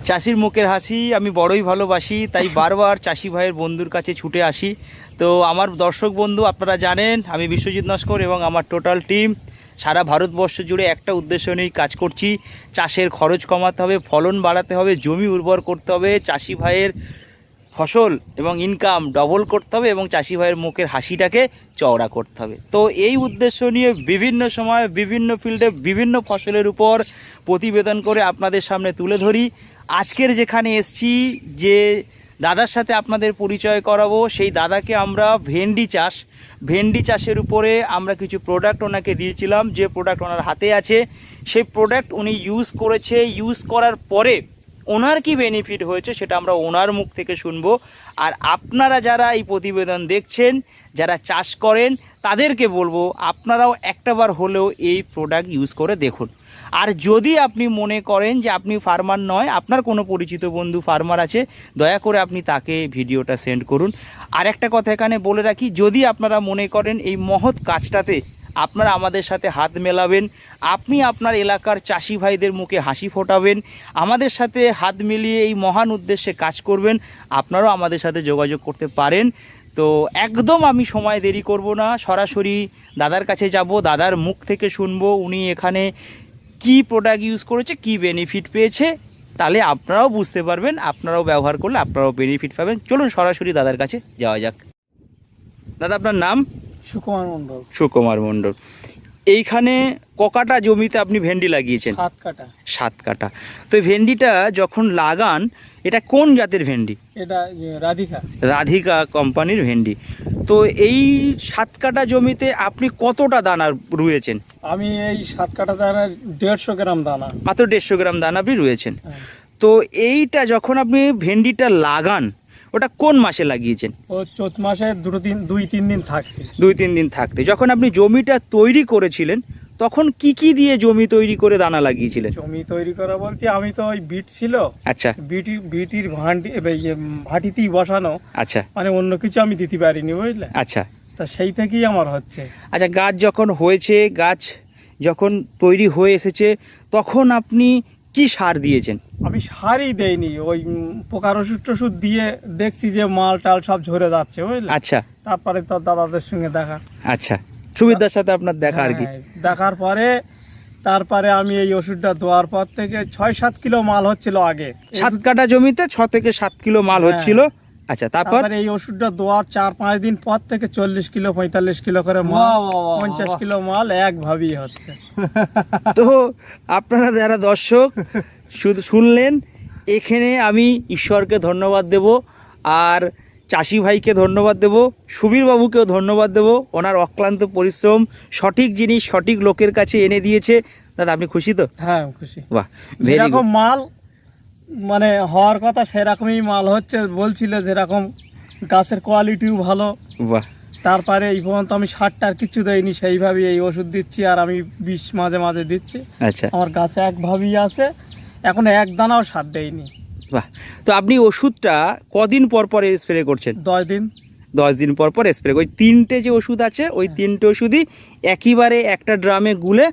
চাষির মুখের হাসি আমি বড়ই ভালোবাসি, তাই বারবার চাষি ভাইয়ের বন্ধুর কাছে ছুটে আসি। তো আমার দর্শক বন্ধু আপনারা জানেন আমি বিশ্বজিৎ নস্কর এবং আমার টোটাল টিম সারা ভারতবর্ষ জুড়ে একটা উদ্দেশ্য নিয়েই কাজ করছি। চাষের খরচ কমাতে হবে, ফলন বাড়াতে হবে, জমি উর্বর করতে হবে, চাষি ভাইয়ের ফসল এবং ইনকাম ডবল করতে হবে এবং চাষি ভাইয়ের মুখের হাসিটাকে চওড়া করতে হবে। তো এই উদ্দেশ্য নিয়ে বিভিন্ন সময় বিভিন্ন ফিল্ডে বিভিন্ন ফসলের উপর প্রতিবেদন করে আপনাদের সামনে তুলে ধরি। আজকের যেখানে এসছি যে দাদার সাথে আপনাদের পরিচয় করাবো, সেই দাদাকে আমরা ভেন্ডি চাষের উপরে আমরা কিছু প্রোডাক্ট ওনাকে দিয়েছিলাম। যে প্রোডাক্ট ওনার হাতে আছে সেই প্রোডাক্ট উনি ইউজ করেছে, ইউজ করার পরে ওনার কি বেনিফিট হয়েছে সেটা আমরা ওনার মুখ থেকে শুনবো। আর আপনারা যারা এই প্রতিবেদন দেখছেন, যারা চাষ করেন, তাদেরকে বলবো আপনারাও একটাবার হলেও এই প্রোডাক্ট ইউজ করে দেখুন। আর যদি আপনি মনে করেন যে আপনি ফার্মার নয়, আপনার কোনো পরিচিত বন্ধু ফার্মার আছে, দয়া করে আপনি তাকে ভিডিওটা সেন্ড করুন। আর একটা কথা এখানে বলে রাখি, যদি আপনারা মনে করেন এই মহৎ কাজটাতে আপনারা আমাদের সাথে হাত মেলাবেন, আপনি আপনার এলাকার চাষি ভাইদের মুখে হাসি ফোটাবেন, আমাদের সাথে হাত মিলিয়ে এই মহান উদ্দেশ্যে কাজ করবেন, আপনারাও আমাদের সাথে যোগাযোগ করতে পারেন। তো একদম আমি সময় দেরি করব না, সরাসরি দাদার কাছে যাব, দাদার মুখ থেকে শুনবো উনি এখানে কি প্রোডাক্ট ইউজ করেছে, কি বেনিফিট পেয়েছে, তাহলে আপনারাও বুঝতে পারবেন, আপনারাও ব্যবহার করলে আপনারাও বেনিফিট পাবেন। চলুন সরাসরি দাদার কাছে যাওয়া যাক। দাদা আপনার নাম? সুকুমার মন্ডল। সুকুমার মন্ডল। এইখানে ককাটা জমিতে আপনি ভেন্ডি লাগিয়েছেন? 7 কাটা। 7 কাটা। তো এই ভেন্ডিটা যখন লাগান, এটা কোন জাতের ভেন্ডি? এটা রাধিকা কোম্পানির ভেন্ডি। তো এই 7 কাটা জমিতে আপনি কতটা দানা রুয়েছেন? আমি এই 7 কাটা দানা 150 গ্রাম দানা। মাত্র 150 গ্রাম দানা আপনি রুয়েছেন। হ্যাঁ। তো এইটা যখন আপনি ভেন্ডিটা লাগান, ওটা কোন মাসে লাগিয়েছেন? ও চৈত মাসে 2-3 দিন থাকতে। 2-3 দিন থাকতে। যখন আপনি জমিটা তৈরি করেছিলেন তখন কি কি দিয়ে জমি তৈরি করে দানা লাগিয়েছিলেন? জমি তৈরি করা বলতে আমি তো ওই বিট ছিল, আচ্ছা, বিটির ভাটিতেই বসানো। আচ্ছা, মানে অন্য কিছু আমি দিতে পারিনি, বুঝলে? আচ্ছা। তা সেই থেকেই আমার হচ্ছে। আচ্ছা, গাছ যখন হয়েছে, গাছ যখন তৈরি হয়ে এসেছে, তখন আপনি কি সার দিয়েছেন? আমি সারই দেইনি, ওই পোকার ওষুধ দিয়ে দেখছি যে মাল টাল সব ঝরে যাচ্ছে, বুঝলে? আচ্ছা, তারপরে তো দাদাদের সঙ্গে দেখা। আচ্ছা, সুবিধার সাথে আপনার দেখা আর কি। হ্যাঁ, দেখার পরে তারপরে আমি এই ওষুধটা দেওয়ার পর থেকে 6-7 কিলো মাল হচ্ছিল আগে। 7 কাটা জমিতে 6 থেকে 7 কিলো মাল হচ্ছিল। আচ্ছা, তারপর এই ওষুধটা দেওয়ার 4-5 দিন পর থেকে 40 কিলো 45 কিলো করে মাল, 50 কিলো মাল একভাবেই হচ্ছে। তো আপনারা যারা দর্শক শুধু শুনলেন, এখানে আমি ঈশ্বরকে ধন্যবাদ দেব, আর চাষি ভাইকে ধন্যবাদ দেব, সুবীর বাবুকেও ধন্যবাদ দেব। ওনার অক্লান্ত পরিশ্রম, সঠিক জিনিস সঠিক লোকের কাছে এনে দিয়েছে। দাদা আপনি খুশি তো? হ্যাঁ খুশি। বাহ, যেরকম মাল মানে হওয়ার কথা সেরকমই মাল হচ্ছে। বলছিল যেরকম গাছের কোয়ালিটিও ভালো। বাহ। তারপরে এই পর্যন্ত আমি সারটার কিছু দেইনি, সেইভাবে এই ওষুধ দিচ্ছি আর আমি বিষ মাঝে মাঝে দিচ্ছি। আচ্ছা, আমার গাছে একভাবেই আছে, এখন এক দানাও সার দেয়নি। বাহ। তো আপনি ওষুধটা কদিন পর পর স্প্রে করছেন? 10 দিন। 10 দিন পর পর স্প্রে। ওই 3টে যে ওষুধ আছে, ওই 3টে ওষুধই একেবারে একটা ড্রামে গুলে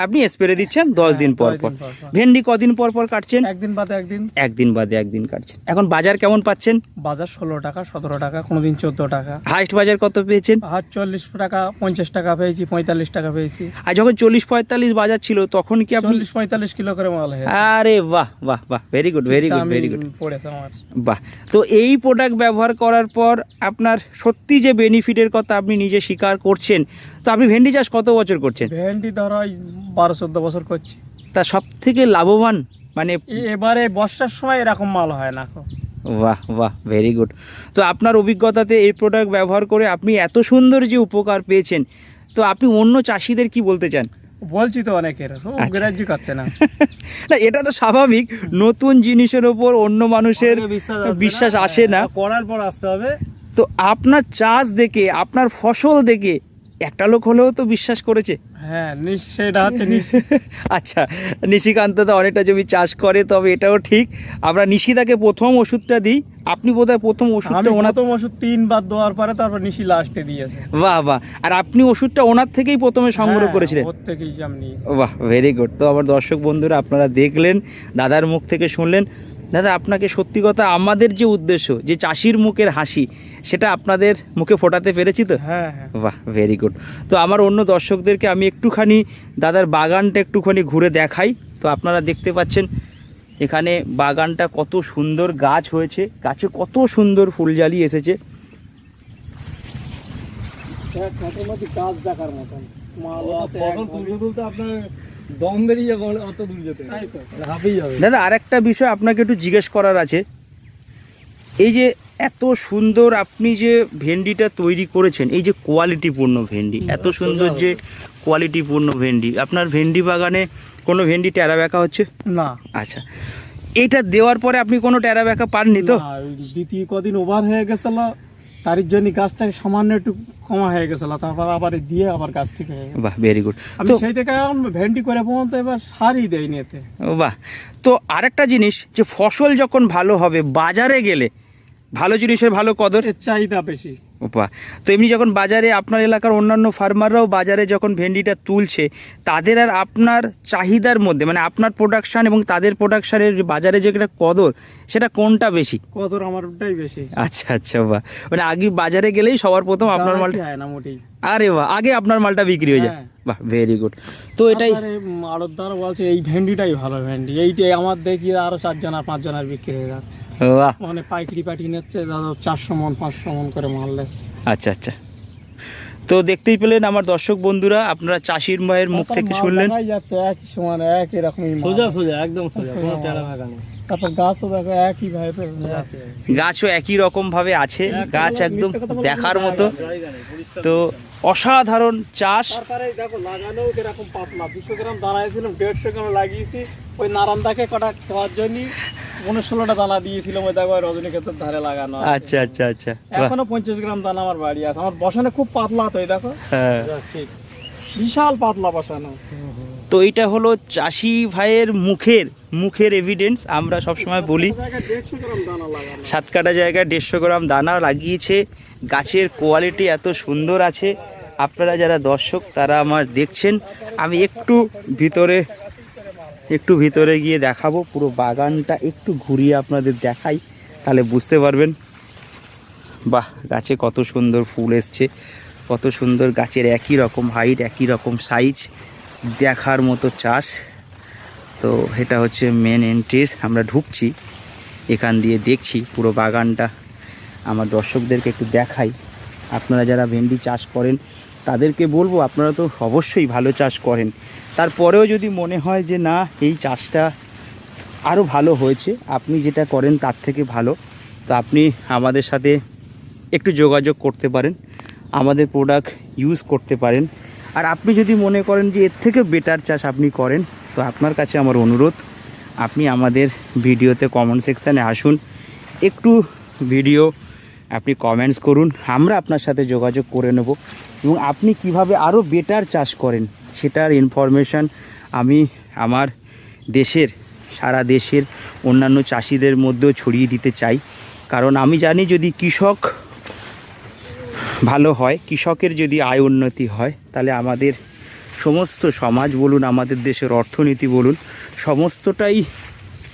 আপনি স্প্রে দিচ্ছেন 10 দিন পর পর। ভেন্ডি কদিন পর পর কাটছেন? একদিন বাদে একদিন। একদিন বাদে একদিন কাটছেন। এখন বাজার কেমন পাচ্ছেন? বাজার 16 টাকা 17 টাকা, কোনোদিন 14 টাকা। হাইস্ট বাজার কত পেয়েছেন? 40 টাকা 50 টাকা পেয়েছি, 45 টাকা পেয়েছি। আর যখন 40-45 বাজার ছিল তখন কি আপনি? 40-45 কিলো করে মাল হয়েছে। আরে বাহ বাহ বাহ, very good very good very good. পড়েছে আমার। বাহ। তো এই প্রোডাক্ট ব্যবহার করার পর আপনার সত্যি যে বেনিফিটের কথা আপনি নিজে স্বীকার করছেন। তো আপনি ভেন্ডি চাষ কত বছর করছেন? ভেন্ডি ধরো 12-14 বছর করছি। তা সব থেকে লাভবান মানে এবারে বর্ষার সময় এরকম মাল হয় না। বাহ বাহ, ভেরি গুড। তো আপনার অভিজ্ঞতাতে এই প্রোডাক্ট ব্যবহার করে আপনি এত সুন্দর যে উপকার পেয়েছেন, তো আপনি অন্য চাষিদের কি বলতে চান? বলছি তো অনেকের গ্রাহ্য করছে না। না, এটা তো স্বাভাবিক, নতুন জিনিসের ওপর অন্য মানুষের বিশ্বাস আসে না, করার পর আসতে হবে। তো আপনার চাষ দেখে, আপনার ফসল দেখে একটা লোক হলেও তো বিশ্বাস করেছে। হ্যাঁ, সেটা হচ্ছে আচ্ছা, নিশিকান্ত দা অনেকটা জমি চাষ করে, তবে এটাও ঠিক আমরা নিশিদাকে প্রথম ওষুধটা দিই। আপনি বোধহয় প্রথম ওষুধটা প্রথম ওষুধ 3 বার দেওয়ার পরে তারপর নিশি লাস্টে দিয়েছে। বাহ বাহ। আর আপনি ওষুধটা ওনার থেকেই প্রথমে সংগ্রহ করেছিলেন? ওর থেকেই আমি নিয়েছি। বাহ, ভেরি গুড। তো আমার দর্শক বন্ধুরা আপনারা দেখলেন, দাদার মুখ থেকে শুনলেন, দাদা আপনাকে সত্যি কথা, আমাদের যে উদ্দেশ্য যে চাষির মুখের হাসি, সেটা আপনাদের মুখে ফোটাতে পেরেছি তো? হ্যাঁ হ্যাঁ। বাহ, ভেরি গুড। তো আমার অন্য দর্শকদেরকে আমি একটুখানি দাদার বাগানটা একটুখানি ঘুরে দেখাই। তো আপনারা দেখতে পাচ্ছেন এখানে বাগানটা কত সুন্দর গাছ হয়েছে, গাছে কত সুন্দর ফুলজালি এসেছে। গাছ দেখার মতন তুলতে আপনার দম বেরিয়ে যাবে, অত দূর যেতে হাঁপিয়ে যাবে। দাদা আরেকটা বিষয় আপনাকে একটু জিজ্ঞেস করার আছে, এই যে এত সুন্দর আপনি যে ভেন্ডিটা তৈরি করেছেন, এই যে কোয়ালিটিপূর্ণ ভেন্ডি, এত সুন্দর যে কোয়ালিটিপূর্ণ ভেন্ডি, আপনার ভেন্ডি বাগানে কোনো ভেন্ডি টেরা ব্যাকা হচ্ছে না? আচ্ছা, এটা দেওয়ার পরে আপনি কোনো টেরা ব্যাকা পাননি তো? না, ওই দ্বিতীয় কদিন ওভার হয়ে গেছিল, তার জন্য গাছটাকে সামান্য একটু কমা হয়ে গেছিল, তারপর আবার দিয়ে আবার গাছ ঠিক হয়ে গেছে। বাহ, ভেরি গুড। আমি সেই থেকে ভেন্ডি করে পর্যন্ত এবার সারই দেয়নি এতে। বাহ। তো আরেকটা জিনিস, যে ফসল যখন ভালো হবে বাজারে গেলে ভালো জিনিসের ভালো কদর, এর চাহিদা বেশি। বাহ। তো এমনি যখন বাজারে আপনার এলাকার অন্যান্য ফার্মাররাও বাজারে যখন ভেন্ডিটা তুলছে, তাদের আর আপনার চাহিদার মধ্যে, মানে আপনার প্রোডাকশন এবং তাদের প্রোডাকশনের বাজারে যে একটা কদর, সেটা কোনটা বেশি? কদর আমারটাই বেশি। আচ্ছা আচ্ছা, বাহ। মানে আগে বাজারে গেলেই সবার প্রথম আপনার মালটা, হয় না মোটেই। আরে বাহ, আগে আপনার মালটা বিক্রি হয়ে যায়। হ্যাঁ। বাহ, ভেরি গুড। তো এটাই আড়তদার বলছে এই ভেন্ডিটাই ভালো ভেন্ডি, এইটাই আমার দেখি আরো 4 আর 5 জনের বিক্রি হয়ে যাচ্ছে। বাহ, মানে পাইকারি পাঠিয়ে নিচ্ছে, দাদা 400 মন 500 মন করে মাল দিচ্ছে। আচ্ছা আচ্ছা। তো দেখতেই পেলেন আমার দর্শক বন্ধুরা, আপনারা চাষির মায়ের মুখ থেকে শুনলেন। দেখাই যাচ্ছে একই সমান একই রকমই সোজা সোজা একদম সোজা, কোনো টেরা ভাগা নেই। তারপর গাছও দেখো একই ভাবে আছে, গাছও একই রকম ভাবে আছে, গাছ একদম দেখার মতো। তো অসাধারণ চাষ। তারপরে দেখো লাগানো কিরকম পাতলা, 200 গ্রাম দানা দিয়েছিলাম, 150 গ্রাম লাগিয়েছি। ওই নারান্দাকে কটা খাওয়ার জন্য 15-16টা দানা দিয়েছিলাম, ওই দেখো রজনীক্ষেতের ধারে লাগানো আছে। আচ্ছা আচ্ছা আচ্ছা, বাহ। এখনো 50 গ্রাম দানা আমার বাড়ি আছে। আমার বসানো খুব পাতলা, তো এই দেখো হ্যাঁ। ঠিক বিশাল পাতলা বসানো। তো এইটা হলো চাষি ভাইয়ের মুখের এভিডেন্স। আমরা সবসময় বলি 150 গ্রাম দানা লাগানো, 7 কাটা জায়গায় 150 গ্রাম দানা লাগিয়েছে। গাছের কোয়ালিটি এত সুন্দর আছে। আপনারা যারা দর্শক তারা আমার দেখছেন, আমি একটু ভিতরে গিয়ে দেখাবো, পুরো বাগানটা একটু ঘুরিয়ে আপনাদের দেখাই, তাহলে বুঝতে পারবেন। বাহ, গাছে কত সুন্দর ফুল এসছে, কত সুন্দর, গাছের একই রকম হাইট, একই রকম সাইজ, দেখার মতো চাষ। তো এটা হচ্ছে মেন এন্ট্রেন্স, আমরা ঢুকছি এখান দিয়ে, দেখছি পুরো বাগানটা। আমার দর্শকদেরকে একটু দেখাই। আপনারা যারা ভেন্ডি চাষ করেন তাদেরকে বলবো, আপনারা তো অবশ্যই ভালো চাষ করেন, তারপরেও যদি মনে হয় যে না এই চাষটা আরও ভালো হয়েছে, আপনি যেটা করেন তার থেকে ভালো, তো আপনি আমাদের সাথে একটু যোগাযোগ করতে পারেন, আমাদের প্রোডাক্ট ইউজ করতে পারেন। আর আপনি যদি মনে করেন যে এর থেকে বেটার চাষ আপনি করেন, তো আপনার কাছে আমার অনুরোধ, আপনি আমাদের ভিডিওতে কমেন্ট সেকশানে আসুন, একটু ভিডিও আপনি কমেন্টস করুন, আমরা আপনার সাথে যোগাযোগ করে নেব, এবং আপনি কিভাবে আরও বেটার চাষ করেন সেটার ইনফরমেশান আমি আমার সারা দেশের অন্যান্য চাষিদের মধ্যেও ছড়িয়ে দিতে চাই। কারণ আমি জানি যদি কৃষক ভালো হয়, কৃষকের যদি আয় উন্নতি হয়, তাহলে আমাদের সমস্ত সমাজ বলুন, আমাদের দেশের অর্থনীতি বলুন, সমস্তটাই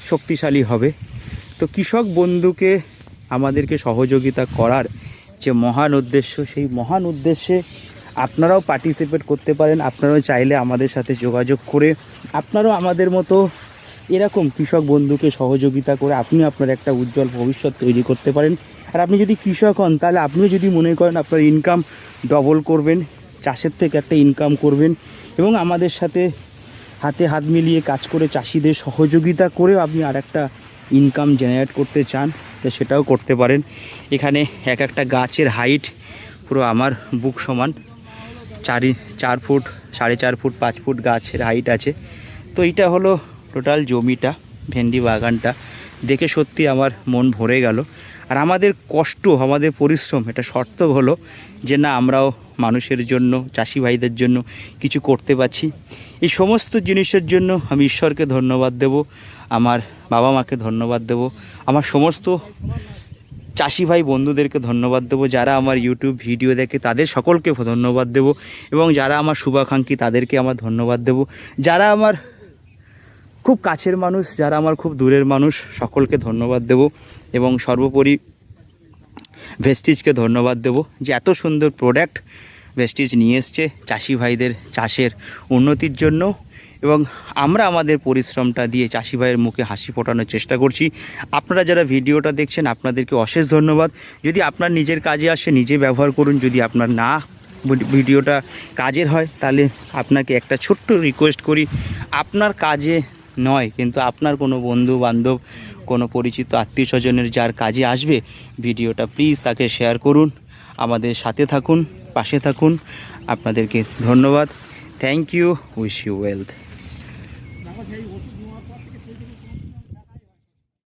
শক্তিশালী হবে। তো কৃষক বন্ধুকে আমাদেরকে সহযোগিতা করার যে মহান উদ্দেশ্য, সেই মহান উদ্দেশ্যে আপনারাও পার্টিসিপেট করতে পারেন। আপনারাও চাইলে আমাদের সাথে যোগাযোগ করে আপনারাও আমাদের মতো এরকম কৃষক বন্ধুকে সহযোগিতা করে আপনি আপনার একটা উজ্জ্বল ভবিষ্যৎ তৈরি করতে পারেন। আর আপনি যদি কৃষক হন, তাহলে আপনিও যদি মনে করেন আপনার ইনকাম ডবল করবেন, চাষের থেকে একটা ইনকাম করবেন, এবং আমাদের সাথে হাতে হাত মিলিয়ে কাজ করে চাষিদের সহযোগিতা করেও আপনি আর একটা ইনকাম জেনারেট করতে চান, তো সেটাও করতে পারেন। এখানে এক একটা গাছের হাইট পুরো আমার বুক সমান, 4 ফুট, 4.5 ফুট, 5 ফুট গাছের হাইট আছে। তো এইটা হলো টোটাল জমিটা, ভেন্ডি বাগানটা দেখে সত্যি আমার মন ভরে গেল। আর আমাদের কষ্ট, আমাদের পরিশ্রম, এটা সার্থক হলো যে না আমরাও মানুষের জন্য, চাষি ভাইদের জন্য কিছু করতে পারছি। এই সমস্ত জিনিসের জন্য আমি ঈশ্বরকে ধন্যবাদ দেব, আমার বাবা মাকে ধন্যবাদ দেব, আমার সমস্ত চাষি ভাই বন্ধুদেরকে ধন্যবাদ দেবো, যারা আমার ইউটিউব ভিডিও দেখে তাদের সকলকে ধন্যবাদ দেব, এবং যারা আমার শুভাকাঙ্ক্ষী তাদেরকে আমার ধন্যবাদ দেব, যারা আমার খুব কাছের মানুষ, যারা আমার খুব দূরের মানুষ, সকলকে ধন্যবাদ দেব এবং সর্বোপরি ভেস্টিজকে ধন্যবাদ দেব যে এত সুন্দর প্রোডাক্ট ভেস্টিজ নিয়ে এসছে চাষি ভাইদের চাষের উন্নতির জন্য, এবং আমরা আমাদের পরিশ্রমটা দিয়ে চাষি ভাইয়ের মুখে হাসি ফোটানোর চেষ্টা করছি। আপনারা যারা ভিডিওটা দেখছেন আপনাদেরকে অশেষ ধন্যবাদ। যদি আপনার নিজের কাজে আসে নিজে ব্যবহার করুন, যদি আপনার না ভিডিওটা কাজের হয় তাহলে আপনাকে একটা ছোট্ট রিকোয়েস্ট করি, আপনার কাজে নয় কিন্তু আপনার কোনো বন্ধু বান্ধব, কোনো পরিচিত আত্মীয় স্বজনের যার কাজে আসবে ভিডিওটা প্লিজ তাকে শেয়ার করুন। আমাদের সাথে থাকুন, পাশে থাকুন। আপনাদেরকে ধন্যবাদ। Thank you, wish you wealth.